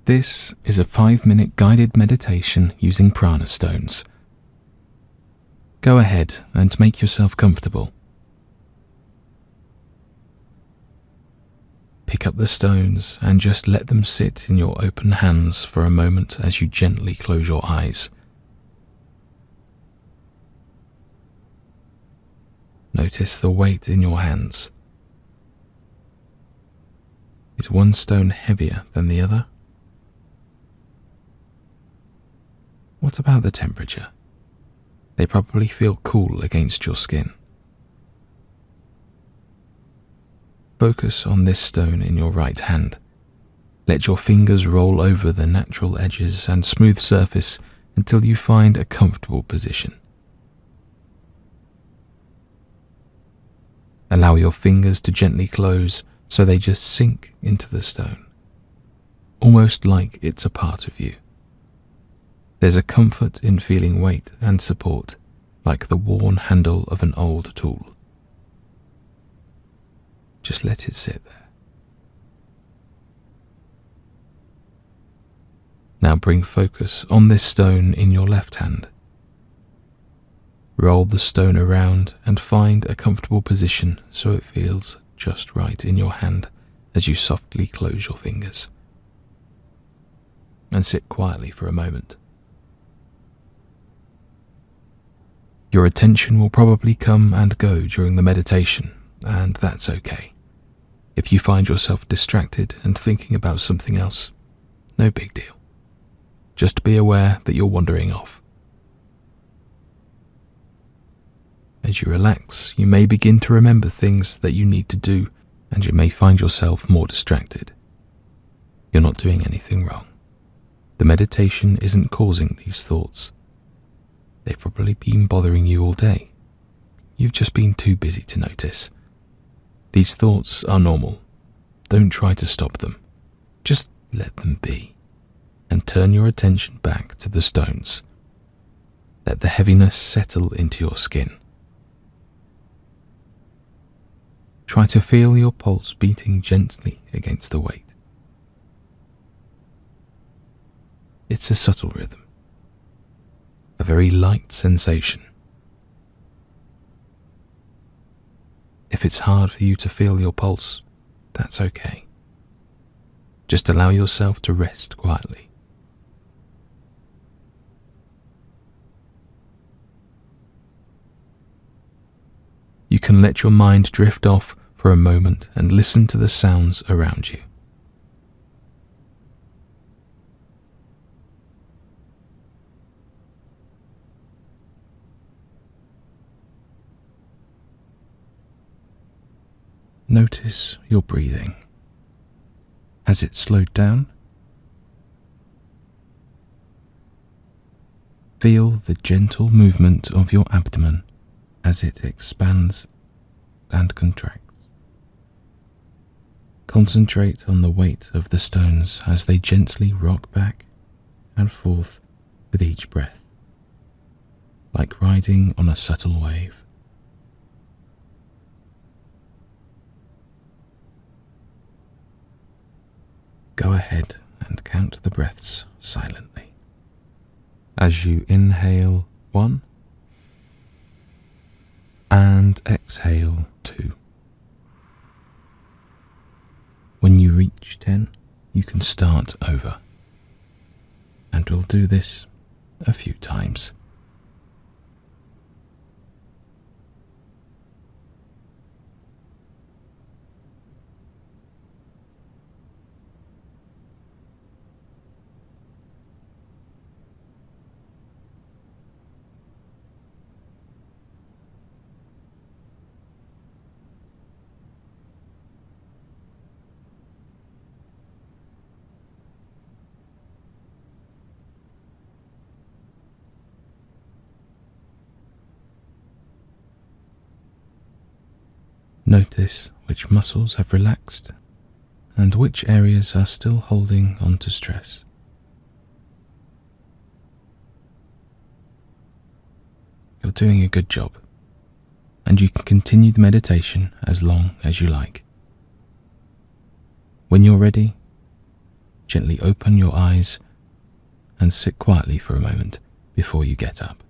This is a 5-minute guided meditation using Prana Stones. Go ahead and make yourself comfortable. Pick up the stones and just let them sit in your open hands for a moment as you gently close your eyes. Notice the weight in your hands. Is one stone heavier than the other? What about the temperature? They probably feel cool against your skin. Focus on this stone in your right hand. Let your fingers roll over the natural edges and smooth surface until you find a comfortable position. Allow your fingers to gently close so they just sink into the stone, almost like it's a part of you. There's a comfort in feeling weight and support, like the worn handle of an old tool. Just let it sit there. Now bring focus on this stone in your left hand. Roll the stone around and find a comfortable position so it feels just right in your hand as you softly close your fingers. And sit quietly for a moment. Your attention will probably come and go during the meditation, and that's okay. If you find yourself distracted and thinking about something else, no big deal. Just be aware that you're wandering off. As you relax, you may begin to remember things that you need to do, and you may find yourself more distracted. You're not doing anything wrong. The meditation isn't causing these thoughts. They've probably been bothering you all day. You've just been too busy to notice. These thoughts are normal. Don't try to stop them. Just let them be, and turn your attention back to the stones. Let the heaviness settle into your skin. Try to feel your pulse beating gently against the weight. It's a subtle rhythm, a very light sensation. If it's hard for you to feel your pulse, that's okay. Just allow yourself to rest quietly. You can let your mind drift off for a moment and listen to the sounds around you. Notice your breathing. Has it slowed down? Feel the gentle movement of your abdomen as it expands and contracts. Concentrate on the weight of the stones as they gently rock back and forth with each breath, like riding on a subtle wave. Go ahead and count the breaths silently. As you inhale 1 and exhale 2. When you reach 10, you can start over. And we'll do this a few times. Notice which muscles have relaxed and which areas are still holding on to stress. You're doing a good job, and you can continue the meditation as long as you like. When you're ready, Gently open your eyes and sit quietly for a moment before you get up.